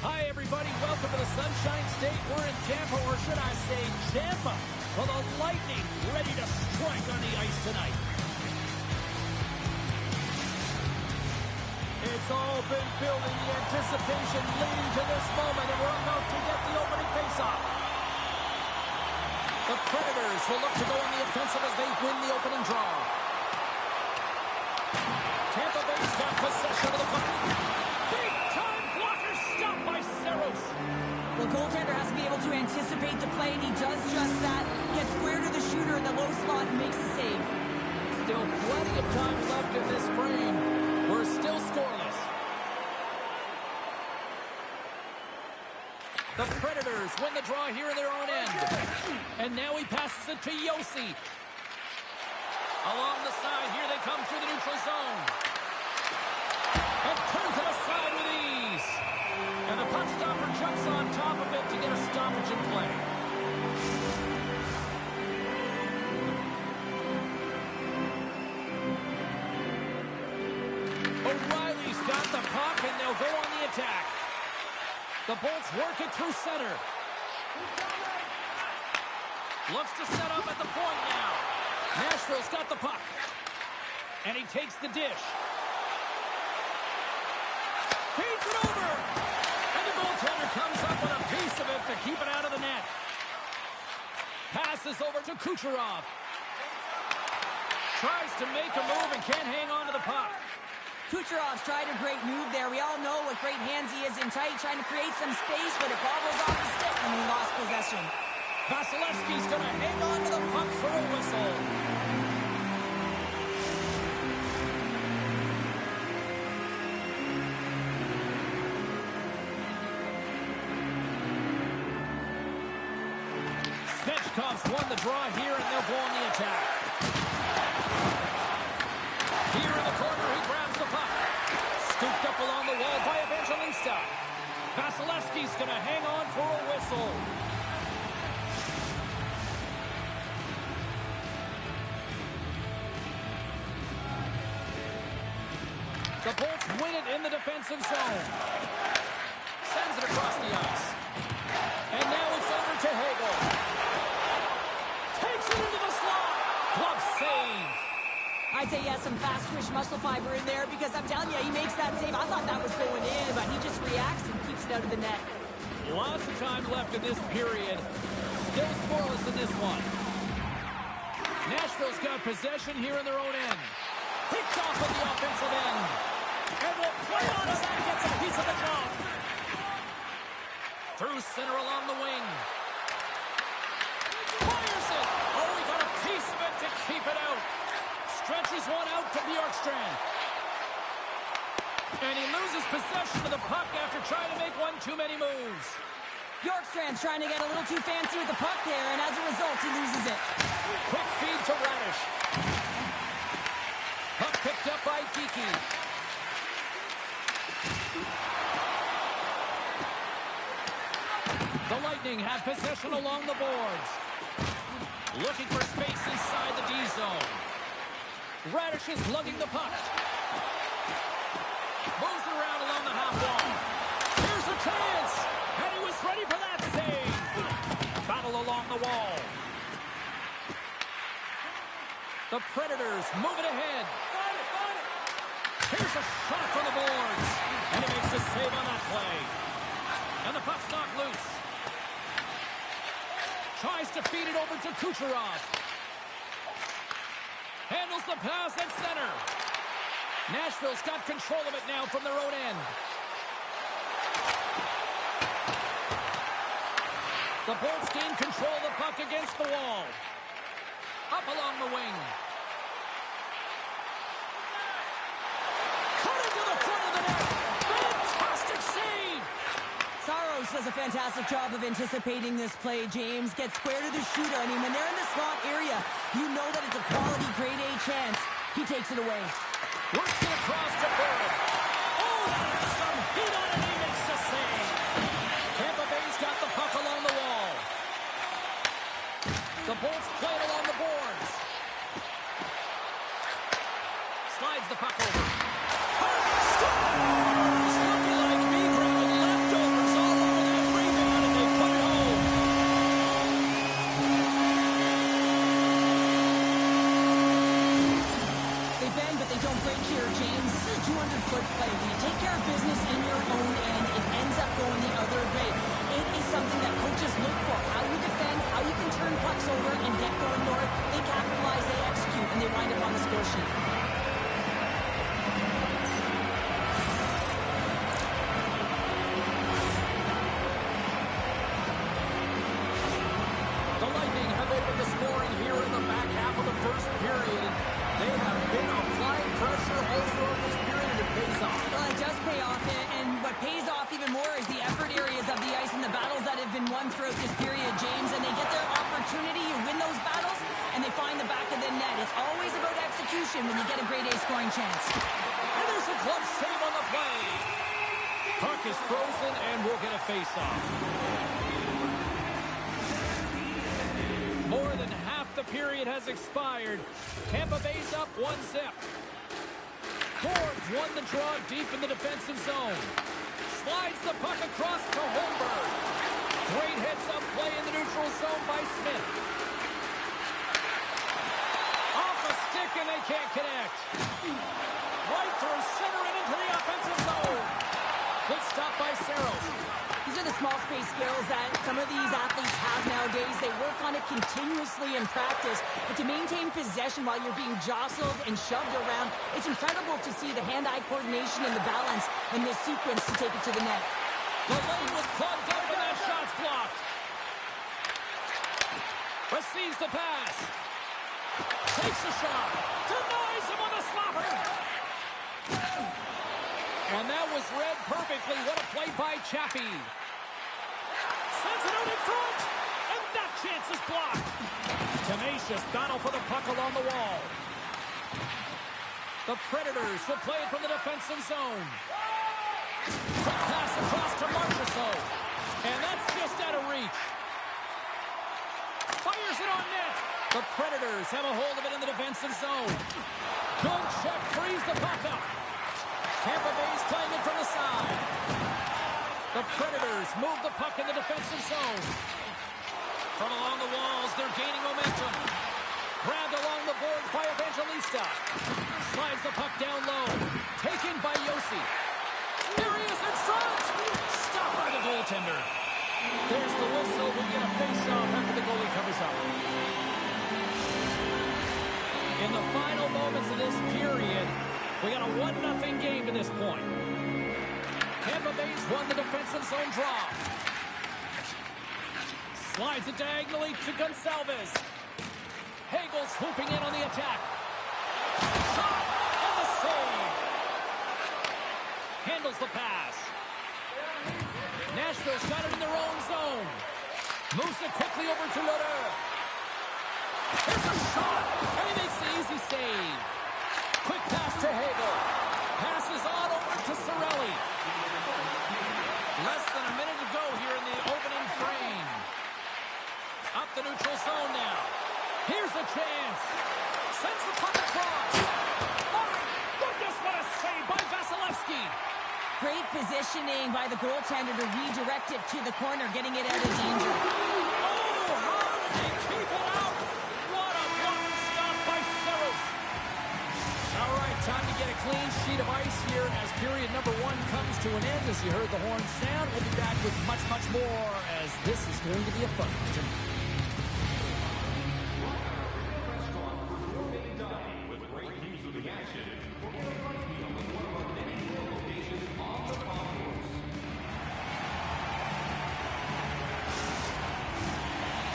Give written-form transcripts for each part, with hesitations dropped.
Hi, everybody. Welcome to the Sunshine State. We're in Tampa, or should I say Jampa, for the Lightning ready to strike on the ice tonight. It's all been building, the anticipation leading to this moment, and we're about to get the opening faceoff. The Predators will look to go on the offensive as they win the opening draw. Tampa Bay's got possession of the puck. Big-time blocker stopped by Saros. The goaltender has to be able to anticipate the play, and he does just that. Gets square to the shooter in the low slot and makes the save. Still plenty of time left in this frame. We're still scoreless. The Predators win the draw here in their own end. And now he passes it to Josi. Along the side, here they come through the neutral zone. And turns it aside with ease. And the puck stopper jumps on top of it to get a stoppage in play. O'Reilly's got the puck, and they'll go on the attack. The Bolts work it through center. Looks to set up at the point now. Nashville's got the puck. And he takes the dish. Feeds it over. And the goaltender comes up with a piece of it to keep it out of the net. Passes over to Kucherov. Tries to make a move and can't hang on to the puck. Kucherov's tried a great move there. We all know what great hands he is in tight, trying to create some space, but it bobbles off the stick and he lost possession. Vasilevsky's going to hang on to the puck for a whistle. Svechkov's won the draw here, and they'll go on the attack. Here in the corner, he grabs the puck. Scooped up along the wall by Evangelista. Vasilevsky's going to hang on for a whistle. The Bolts win it in the defensive zone. Sends it across the ice. And now it's over to Hagel. Takes it into the slot. Glove save. I'd say he has some fast twitch muscle fiber in there because I'm telling you, he makes that save. I thought that was going in, but he just reacts and keeps it out of the net. Lots of time left in this period. Still scoreless in this one. Nashville's got possession here in their own end. Picked off at the offensive end. And will play on as that gets a piece of the job. Through center along the wing. Fires it. Oh, he got a piece of it to keep it out. Stretches one out to Bjorkstrand. And he loses possession of the puck after trying to make one too many moves. Bjorkstrand's trying to get a little too fancy with the puck there, and as a result, he loses it. Quick feed to Radish. Puck picked up by Geeky. The Lightning have possession along the boards. Looking for space inside the D zone. Radish is lugging the puck. Moves it around along the half wall. Here's a chance. And he was ready for that save. Battle along the wall. The Predators move it ahead. Here's a shot from the boards. And he makes the save on that play. And the puck's knocked loose. Tries to feed it over to Kucherov. Handles the pass at center. Nashville's got control of it now from their own end. The Bolts gain control of the puck against the wall. Up along the wing. Cut into the front of the net. Fantastic save. Saros does a fantastic job of anticipating this play. James gets square to the shooter. I mean, when they're in the slot area, you know that it's a quality grade A chance. He takes it away. Works it across to Barrett. Oh, there's some heat on it. He makes the save. Tampa Bay's got the puck along the wall. The Bolts play it along the boards. Slides the puck over. Looking like me grabbing leftovers they don't break here, James. This is a 200-foot play. When you take care of business in your own end, it ends up going the other way. It is something that coaches look for. How you defend, how you can turn pucks over and get going north. They capitalize, they execute, and they wind up on the score sheet. The Lightning have opened the scoring here in the back half of the first period. They have been applying pressure all throughout this period, and it pays off. Well, it does pay off, and what pays off even more is the effort areas of the ice and the battles that have been won throughout this period, James, and they get their opportunity, you win those battles, and they find the back of the net. It's always about execution when you get a grade A scoring chance. And there's a glove save on the play. Puck is frozen, and we'll get a face-off. More than half the period has expired. Tampa Bay's up 1-0. Forbes won the draw deep in the defensive zone. Slides the puck across to Holmberg. Great heads-up play in the neutral zone by Smith. Off a stick, and they can't connect. Right through center and into the offensive zone. Good stop by Saros. These are the small space skills that some of these athletes have nowadays. They work on it continuously in practice. But to maintain possession while you're being jostled and shoved around, it's incredible to see the hand-eye coordination and the balance in this sequence to take it to the net. The lane was plugged up and that shot's blocked. Receives the pass. Takes a shot. Denies him on the slapper. And that was read perfectly. What a play by Chappie. Sends it out in front. And that chance is blocked. Tenacious battle for the puck along the wall. The Predators will play it from the defensive zone. Quick pass across to Marchessault. And that's just out of reach. Fires it on net. The Predators have a hold of it in the defensive zone. Good check. Frees the puck up. Tampa Bay's playing it from the side. The Predators move the puck in the defensive zone. From along the walls, they're gaining momentum. Grabbed along the boards by Evangelista. Slides the puck down low. Taken by Yossi. There he is in front. Stopped by the goaltender. There's the whistle. We'll get a face-off after the goalie covers up. In the final moments of this period, we got a 1-0 game to this point. Tampa Bay's won the defensive zone draw. Slides it diagonally to Gonçalves. Hagel's swooping in on the attack. Shot and the save. Handles the pass. Nashville's got it in their own zone. Moves it quickly over to Lodeur. There's a shot, and he makes the easy save. Quick pass to Hagel. Passes on over to Cirelli. Less than a minute to go here in the opening frame. Up the neutral zone now. Here's a chance. Sends the puck across. My goodness, what a save by Vasilevsky. Great positioning by the goaltender to redirect it to the corner, getting it out of danger. Oh, how did he keep it out? What a block stop by Saros. All right, time to get a clean sheet of ice here as period number 1 comes to an end. As you heard the horn sound, we'll be back with much, much more as this is going to be a fun one tonight.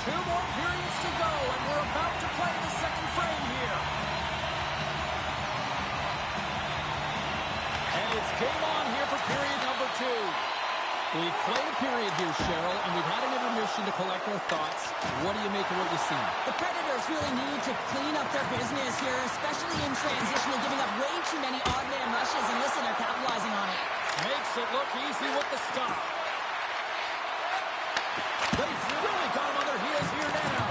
Two more periods to go, and we're about to play the second frame here. And it's game on here for period number 2. We've played a period here, Cheryl, and we've had an intermission to collect our thoughts. What do you make of what you've seen? The Predators really need to clean up their business here, especially in transition. They're giving up way too many odd man rushes, and listen, they're capitalizing on it. Makes it look easy with the stop. They've really got them on their heels here now.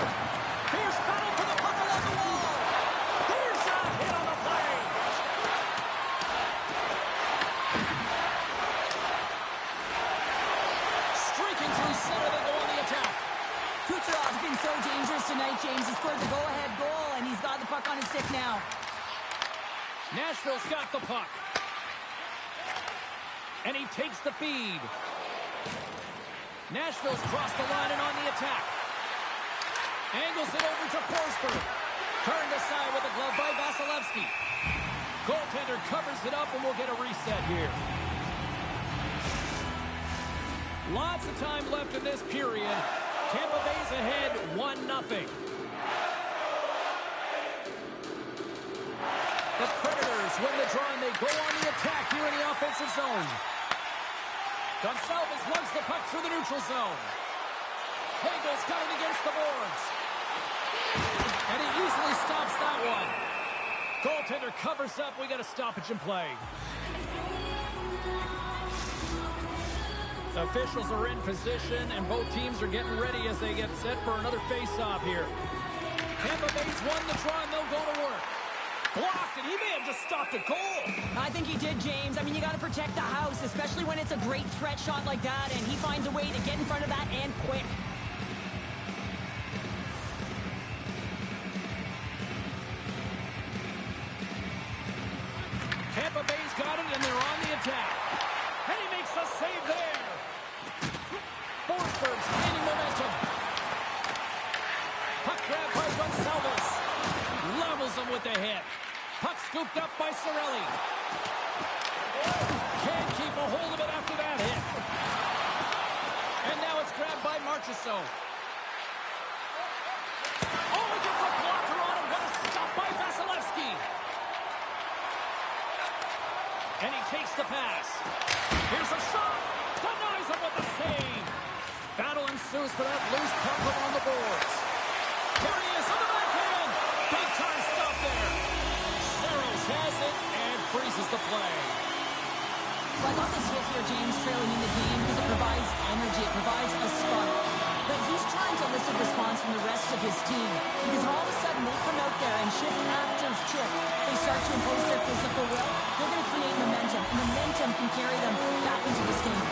Fierce battle for the puck along the wall. Here's a hit on the play. Streaking through center, they go on the attack. Kucherov's been so dangerous tonight, James. He scored the go-ahead goal, and he's got the puck on his stick now. Nashville Nashville's got the puck. And he takes the feed. Nashville's crossed the line and on the attack. Angles it over to Forsberg. Turned aside with a glove by Vasilevsky. Goaltender covers it up and we'll get a reset here. Lots of time left in this period. Tampa Bay's ahead 1-0. The Predators win the draw and they go on the attack here in the offensive zone. Gonçalves lugs the puck through the neutral zone. Hagel's got it against the boards. And he easily stops that one. Goaltender covers up. We got a stoppage in play. Officials are in position, and both teams are getting ready as they get set for another face-off here. Tampa Bay's won the draw, and they'll go to work. Blocked, and he may have just stopped a goal. I think he did, James. I mean, you got to protect the house, especially when it's a great threat shot like that, and he finds a way to get in front of that and quick. Tampa Bay's got it, and they're on the attack. And he makes a save there. Forsberg's gaining momentum. Puck grab by Gonçalves. Levels him with the hit. Puck scooped up by Cirelli. Can't keep a hold of it after that hit. And now it's grabbed by Marchessault. Oh, he gets a blocker on him. What a stop by Vasilevsky. And he takes the pass. Here's a shot. Denies him with the save. Battle ensues for that loose puck along the boards. Here he is on the backhand. Big time stop there. Saros has it and freezes the play. Well, I thought this hit here, James, trailing in the game because it provides energy. It provides a spark. But he's trying to elicit response from the rest of his team because all of a sudden they come out there and shift after shift. They start to impose their physical will. They're going to create momentum, and momentum can carry them back into this game.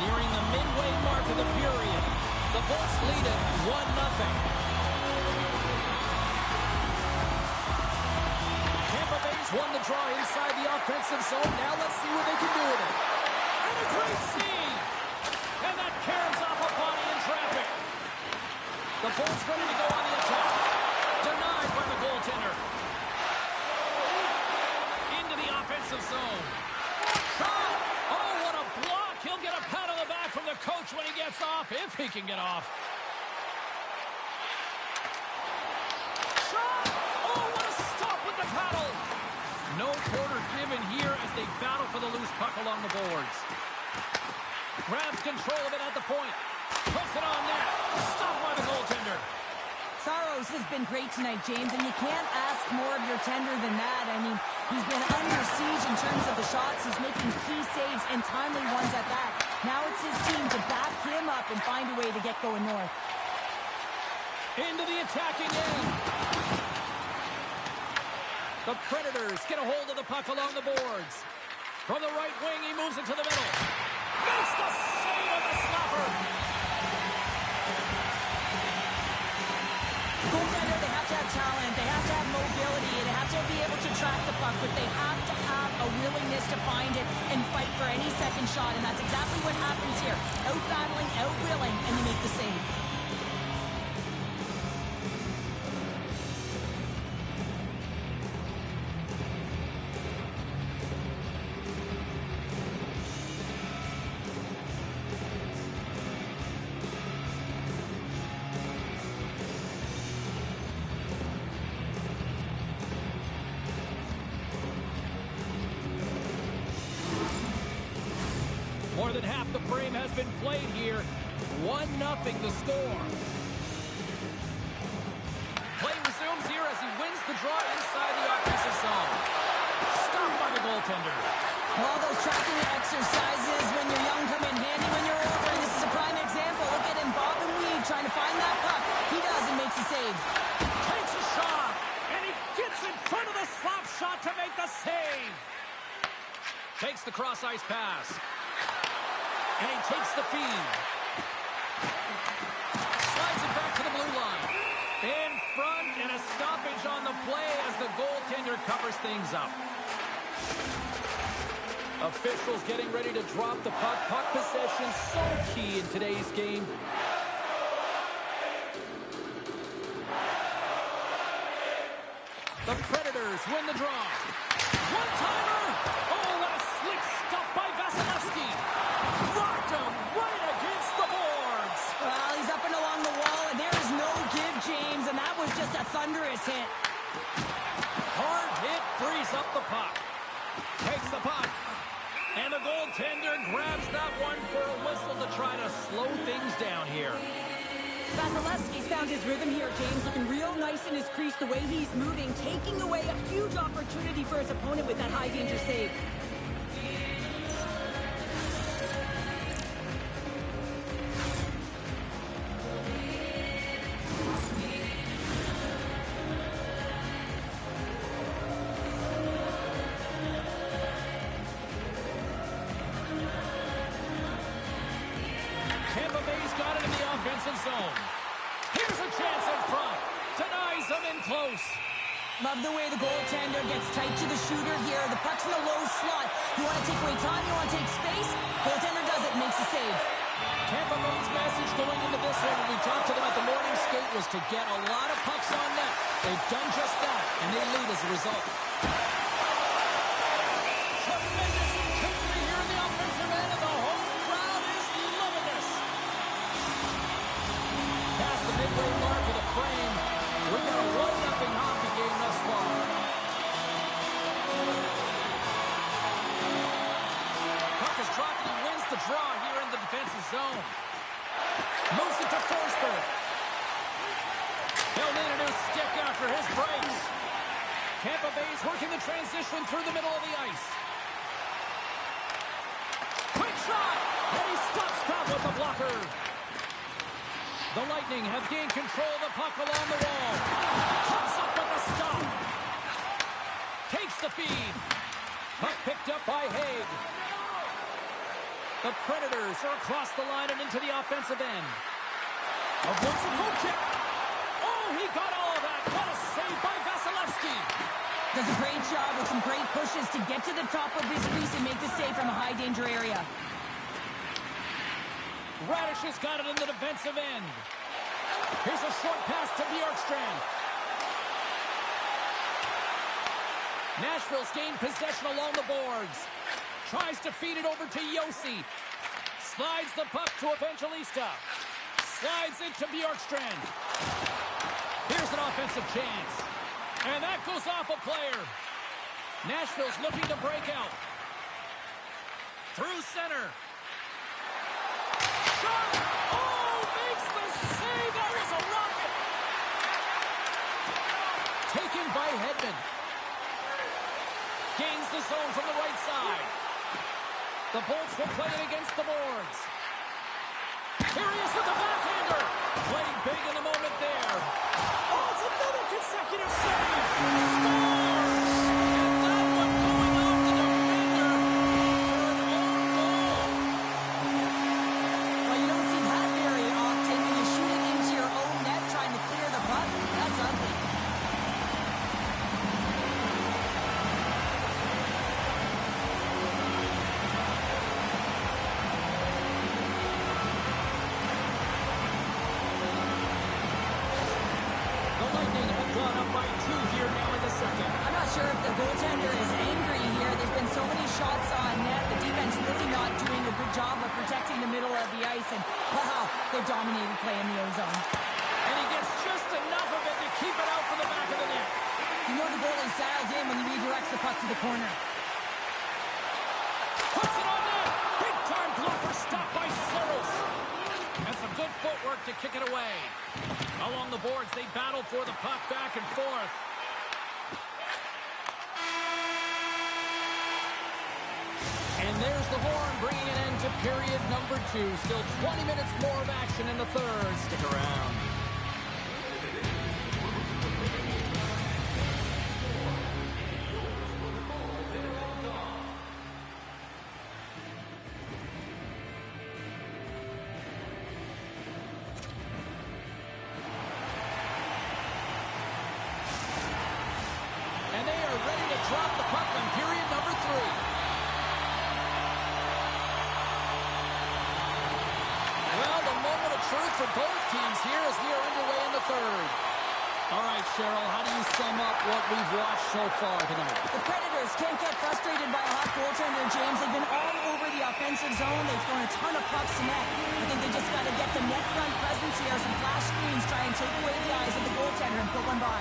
Nearing the midway mark of the period, the Bolts lead it 1-0. Tampa Bay's won the draw inside the offensive zone. Now let's see what they can do with it. And a great save! And that caroms off a body in traffic. The Bolts ready to go on the attack. Denied by the goaltender. Into the offensive zone. Shot! Oh, what a block! He'll get a pat on the back from the coach when he gets off, if he can get off. Shot! Oh, what a stop with the paddle! No quarter given here as they battle for the loose puck along the boards. Grabs control of it at the point. Puts it on net. Stopped by the goaltender. Saros has been great tonight, James, and you can't ask more of your tender than that. I mean, he's been under siege in terms of the shots. He's making key saves and timely ones at that. Now it's his team to back him up and find a way to get going north. Into the attacking end. The Predators get a hold of the puck along the boards. From the right wing, he moves it to the middle. Makes the save of the slapper. Goaltender, they have to have talent, they have to have mobility, they have to be able to track the puck, but they have to have a willingness to find it and fight for any second shot, and that's exactly what happens here. Out-battling, out-willing, and you make the save. More than half the frame has been played here. 1-0 the score. Play resumes here as he wins the draw inside the offensive zone. Stopped by the goaltender. All those tracking exercises when you're young come in handy when you're older, and this is a prime example. Look at him, bob and weave, trying to find that puck. He does and makes the save. Takes a shot, and he gets in front of the slap shot to make the save. Takes the cross-ice pass. And he takes the feed. Slides it back to the blue line. In front, and a stoppage on the play as the goaltender covers things up. Officials getting ready to drop the puck. Puck possession so key in today's game. The Predators win the draw. One-timer! Oh, what a slick stop by Vasilevsky. Rocked him right against the boards. Well, he's up and along the wall, and there is no give, James, and that was just a thunderous hit. Hard hit frees up the puck. Takes the puck. And the goaltender grabs that one for a whistle to try to slow things down here. Vasilevsky's found his rhythm here, James, looking real nice in his crease the way he's moving, taking away a huge opportunity for his opponent with that high-danger save. Tampa Bay's got it in the offensive zone. Here's a chance in front. Denies them in close. Love the way the goaltender gets tight to the shooter here. The puck's in a low slot. You want to take away time, you want to take space. Goaltender does it, makes the save. Tampa Bay's message going into this one when we talked to them at the morning skate was to get a lot of pucks on net. They've done just that, and they lead as a result. Tremendous intensity here in the offensive end, and the home crowd is loving this. Past the midway mark of the frame, we've got a 1-0 hockey game thus far. Puck is dropped, and he wins the draw here in the defensive zone. Moves it to Forsberg. He'll need a new stick after his breaks. Tampa Bay's working the transition through the middle of the ice. Quick shot! And he stops that with the blocker. The Lightning have gained control of the puck along the wall. Cuts up with the stop. Takes the feed. Puck picked up by Hague. The Predators are across the line and into the offensive end. A goal kick. Oh, he got all of that. What a save by Vasilevsky. Does a great job with some great pushes to get to the top of his crease and make the save from a high-danger area. Radish has got it in the defensive end. Here's a short pass to Bjorkstrand. Nashville's gained possession along the boards. Tries to feed it over to Josi. Slides the puck to Evangelista. Slides it to Bjorkstrand. Here's an offensive chance. And that goes off a player. Nashville's looking to break out. Through center. Shot! Oh, makes the save. That was a rocket. Taken by Hedman. Gains the zone from the right side. The Bolts will play it against the boards. Here he is with the backhander. Playing big in the moment there. Oh, it's another consecutive save. Scores! And that one going off the defender for an own goal. Well, you don't see that very often when you shoot it into your own net trying to clear the puck. That's ugly. The Lightning have gone up by 2 here now in the second. I'm not sure if the goaltender is angry here. There's been so many shots on net. The defense really not doing a good job of protecting the middle of the ice. And, wow, they're dominating play in the ozone. And he gets just enough of it to keep it out from the back of the net. You know the goalie's dialed in when he redirects the puck to the corner. Puts it on net. Big time blocker stopped by Saros. And some good footwork to kick it away. Along the boards, they battle for the puck back and forth. And there's the horn bringing an end to period number 2. Still 20 minutes more of action in the third. Stick around. drop the puck on period number 3. Well, the moment of truth for both teams here as we are underway in the third. All right, Cheryl, how do you sum up what we've watched so far tonight? The Predators can't get frustrated by a hot goaltender, James. They've been all over the offensive zone. They've thrown a ton of pucks to net. I think they just got to get some net front presence here, some flash screens, try and take away the eyes of the goaltender and put one by.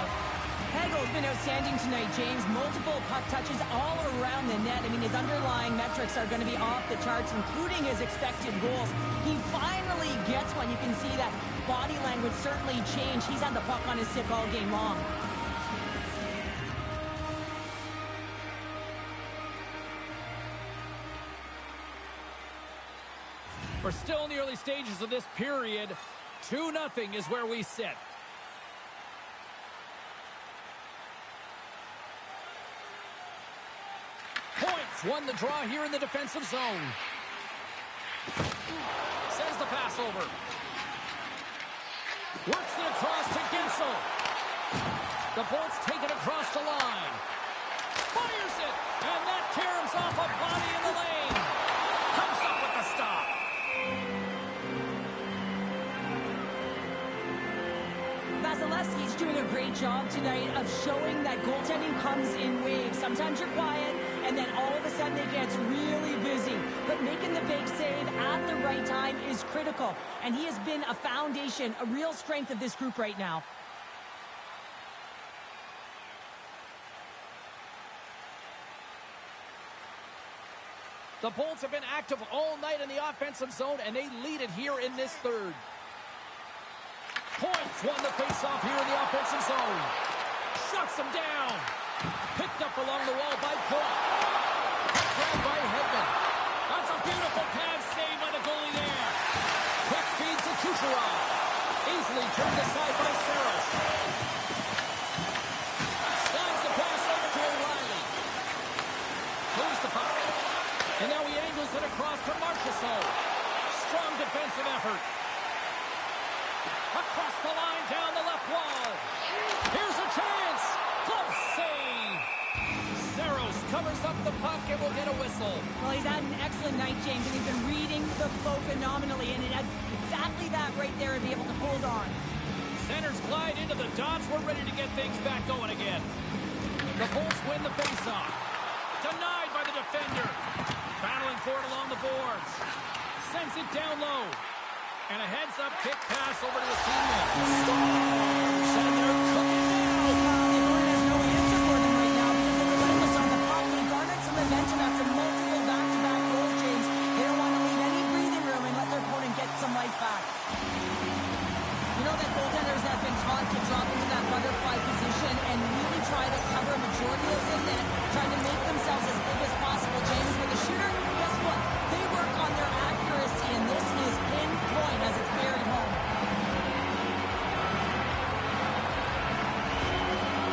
Hegel's been outstanding tonight, James. Multiple puck touches all around the net. I mean, his underlying metrics are going to be off the charts, including his expected goals. He finally gets one. You can see that body language certainly changed. He's had the puck on his stick all game long. We're still in the early stages of this period. 2-0 is where we sit. Won the draw here in the defensive zone. Sends the pass over. Works it across to Gensel. The Bolts take it across the line. Fires it. And that tears off a body in the lane. Comes up with the stop. Vasilevsky's doing a great job tonight of showing that goaltending comes in waves. Sometimes you're quiet, and then all of a sudden it gets really busy. But making the big save at the right time is critical. And he has been a foundation, a real strength of this group right now. The Bolts have been active all night in the offensive zone, and they lead it here in this third. Points won the faceoff here in the offensive zone. Shuts him down. Picked up along the wall by Point. Grabbed by Hedman. That's a beautiful pad save by the goalie there. Quick feed to Kucherov. Easily turned aside by Saros. Slides the pass over to O'Reilly. Moves the puck. And now he angles it across to Marchessault. Strong defensive effort. Across the line, down the left wall. Here's a chance. Close save. Saros covers up the puck and will get a whistle. Well, he's had an excellent night, James, and he's been reading the flow phenomenally, and it had exactly that right there and be able to hold on. Centers glide into the dots. We're ready to get things back going again. The Bolts win the faceoff. Denied by the defender. Battling for it along the boards. Sends it down low. And a heads-up kick pass over to his teammate. Scores! And they're cooking now. There's no answer for them right now because they're relentless on the puck. They garnered some momentum after multiple back-to-back goals, James. They don't want to leave any breathing room and let their opponent get some life back. You know that goaltenders have been taught to drop into that butterfly position and really try to cover a majority of the net, trying to make themselves as big as possible, James. With a shooter, guess what? They work on their accuracy, and this is pinpoint as it's buried home.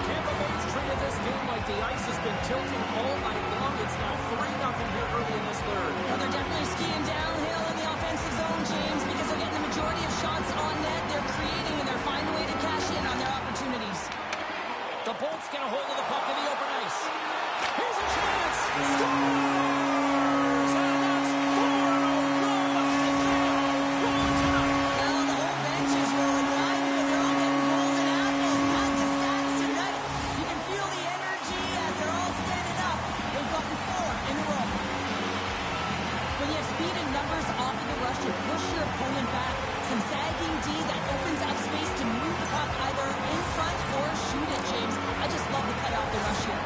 Tampa Bay's treated this game like the ice has been tilting all night long. It's now 3-0 here early in this third. Well, they're definitely skiing downhill in the offensive zone, James, because they're getting the majority of shots on net. They're creating, and they're finding a way to cash in on their opportunities. The Bolts get a hold of the puck in the open ice. Here's a chance. Scores! And that's 4-0 again. Well, the whole bench is rolling wide because they're all getting goals and apples. God, the stats tonight. You can feel the energy as they're all standing up. They've gotten 4 in a row. When you have speed and numbers off of the rush, you push your opponent back. Some sagging D that opens up space to move the puck either in front or shoot it, James. I just love the cut out the rush here.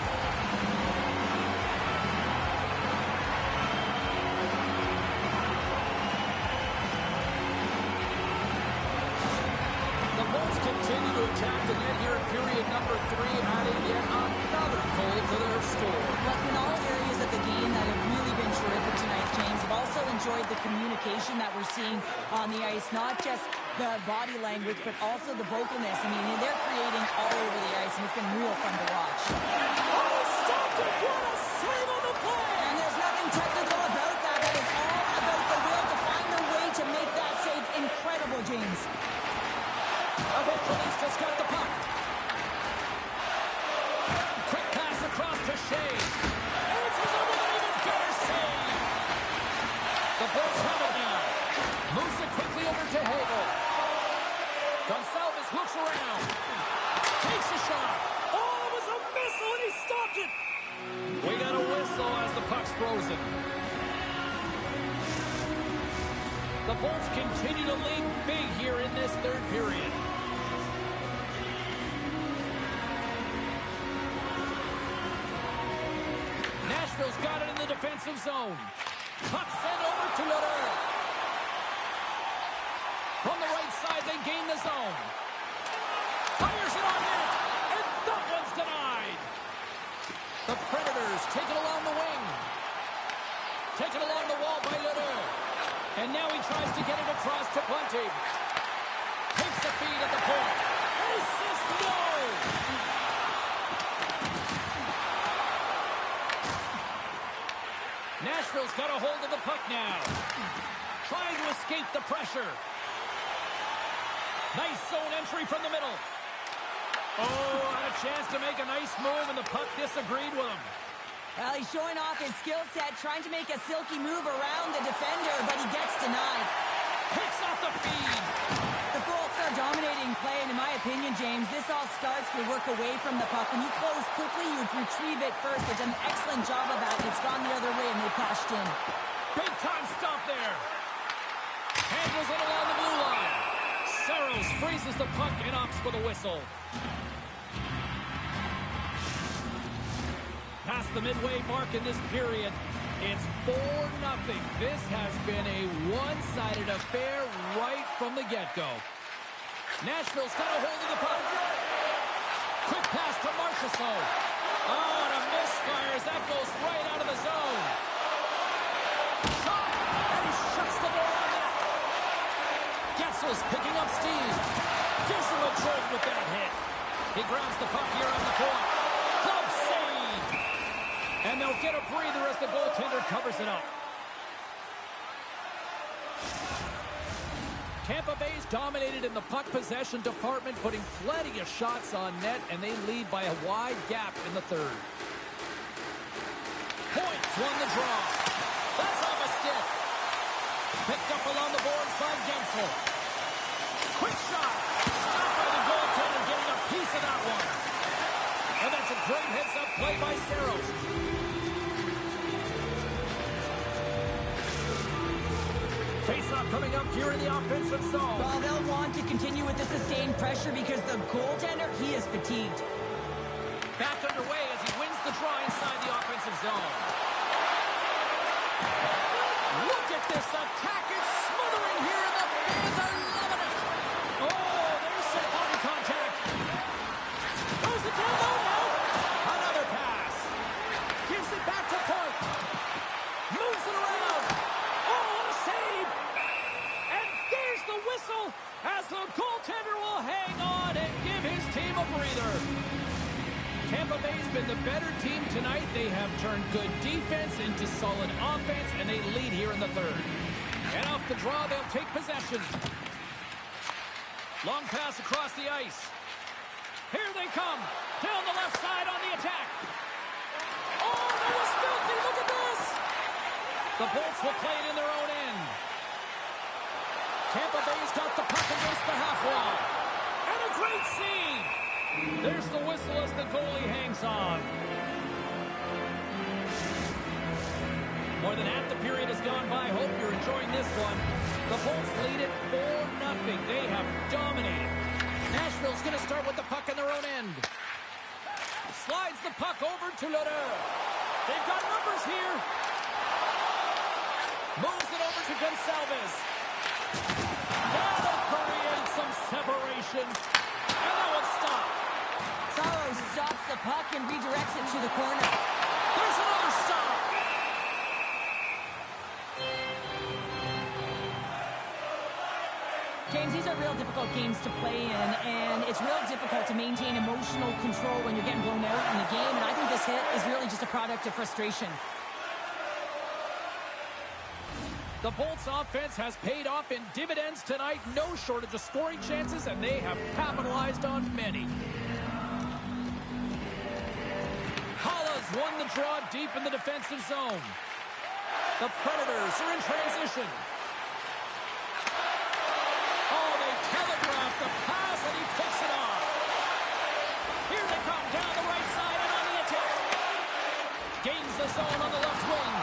The Bolts continue to attack the net here in period number 3, adding yet another goal to their score. But in all areas of the game that have really been terrific tonight, James, I've also enjoyed the communication that we're seeing on the ice. Not just the body language, but also the vocalness. I mean, they're creating all over the ice, and it's been real fun to watch. Oh, stopped it! What a save on the play! And there's nothing technical about that. That is all about the will to find their way to make that save incredible, James. Evangelista just got the puck. Quick pass across to Shea. frozen. The Bolts continue to lead big here in this third period. Nashville's got it in the defensive zone. Puck sent over to Lederer. From the right side, they gain the zone. Fires it on net, and that one's denied. The Predators take it along the wing. Taken along the wall by Lederer. And now he tries to get it across to Bunting. Takes the feed at the point. Assist, no! Nashville's got a hold of the puck now. Trying to escape the pressure. Nice zone entry from the middle. Oh, had a chance to make a nice move, and the puck disagreed with him. Well, he's showing off his skill set, trying to make a silky move around the defender, but he gets denied. Picks off the feed. The Bolts are dominating play, and in my opinion, James, this all starts with work away from the puck. When you close quickly, you retrieve it first. They've done an excellent job of that, and it's gone the other way, and they cashed in. Big time stop there. Handles it along the blue line. Saros freezes the puck and opts for the whistle. Past the midway mark in this period, it's 4-0. This has been a one-sided affair right from the get-go. Nashville's got a hold of the puck. Quick pass to Marchessault. Oh, and a misfire as that goes right out of the zone. Shot, and he shuts the door on that. Getzel's picking up steam. Gives him a jolt with that hit. He grabs the puck here on the point. Glove save. And they'll get a breather as the goaltender covers it up. Tampa Bay's dominated in the puck possession department, putting plenty of shots on net, and they lead by a wide gap in the third. Points won the draw. That's off a stick. Picked up along the boards by Guentzel. Quick shot. Stopped by the goaltender, getting a piece of that one. And that's a great heads-up play by Saros. Face-off coming up here in the offensive zone. Well, they'll want to continue with the sustained pressure because the goaltender, he is fatigued. Back underway as he wins the draw inside the offensive zone. Look at this attack. It's smothering here, and the fans are loving it. Oh, there's some body contact. Throws it down low now. Another pass. Gives it back to Point. Moves it around. Oh, what a save. And there's the whistle as the goaltender will hang on and give his team a breather. Tampa Bay's been the better team tonight. They have turned good defense into solid offense, and they lead here in the third. And off the draw, they'll take possession. Long pass across the ice. Here they come. Down the left side on the attack. Oh, that was filthy. Look at this. The Bolts will play it in their own end. Tampa Bay's got the puck against the half wall. And a great save. There's the whistle as the goalie hangs on. More than half the period has gone by. Hope you're enjoying this one. The Bolts lead it 4-0. They have dominated. Nashville's going to start with the puck in their own end. Slides the puck over to Lederer. They've got numbers here. Moves it over to Gonçalves. That'll create some separation. And that one's stopped. Saros stops the puck and redirects it to the corner. There's another stop. James, these are real difficult games to play in, and it's real difficult to maintain emotional control when you're getting blown out in the game, and I think this hit is really just a product of frustration. The Bolts offense has paid off in dividends tonight. No shortage of scoring chances, and they have capitalized on many. Halla's won the draw deep in the defensive zone. The Predators are in transition. Oh, they telegraph the pass, and he picks it off. Here they come down the right side and on the attack. Gains the zone on the left wing.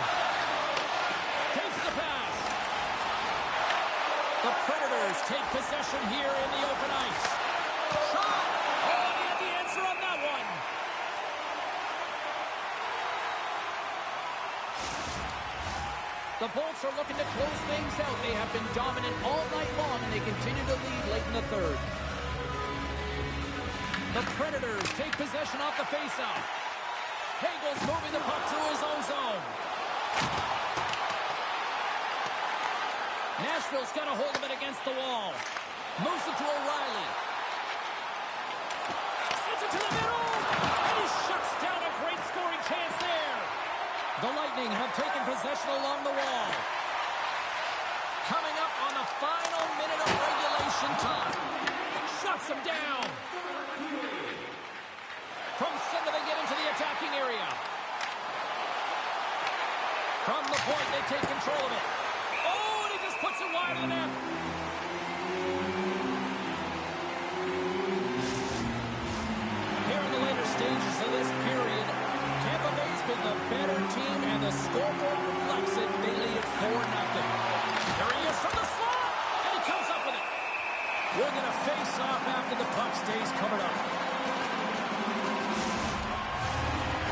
Takes the pass. The Predators take possession here in the open ice. Shot! Oh, he had the answer on that one. The Bolts are looking to close things out. They have been dominant all night long, and they continue to lead late in the third. The Predators take possession off the faceoff. Hagel's moving the puck through his own zone. Nashville's got a hold of it against the wall. Moves it to O'Reilly. Sends it to the middle. And he shuts down a great scoring chance there. The Lightning have taken possession along the wall. Coming up on the final minute of regulation time. Shuts him down. From center they get into the attacking area. From the point they take control of it. Oh, and he just puts it wide of the net. Here in the later stages of this period, Tampa Bay's been the better team, and the scoreboard reflects it. They lead it 4-0. There he is from the slot, and he comes up with it. We're going to face off after the puck stays covered up.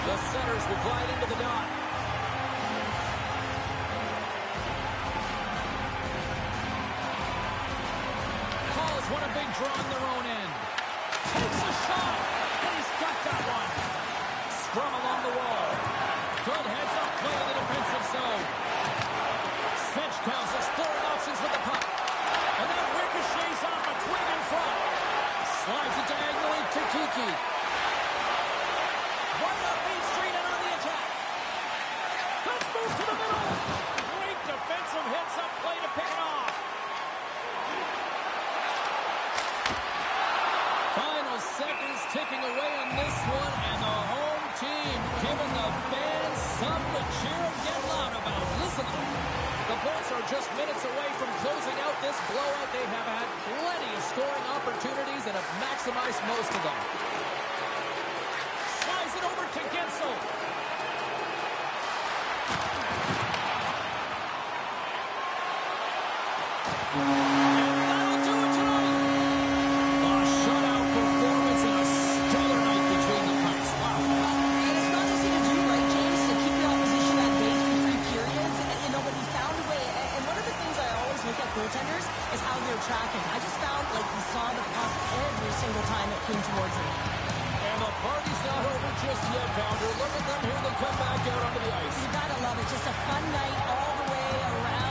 The Senators will glide into the dot. Calls won a big draw on their own end. Takes a shot, and he's got that one. Scrum along the wall. Good heads-up play in the defensive zone. Svechkov's exploring options with the puck. And that ricochets off a twig in front. Slides it diagonally to Kiki. Right up Main Street and on the attack. Let's move to the middle. Great defensive heads-up play to pick it off. Final seconds ticking away on this one, and the home team giving the fans something to cheer and get loud about. Listen up. The Bolts are just minutes away from closing out this blowout. They have had plenty of scoring opportunities and have maximized most of them. Slides it over to Gensel. And that'll do it tonight. A shutout performance and a stellar night between the punts. Wow. It's not easy to do, right, James? To keep your opposition at bay through 3 periods. And but he found a way. And one of the things I always look at goaltenders is how they're tracking. I just found like he saw the puck every single time it came towards him. And the party's not over just yet, Pounder. Look at them here. They come back out onto the ice. You gotta love it. Just a fun night all the way around.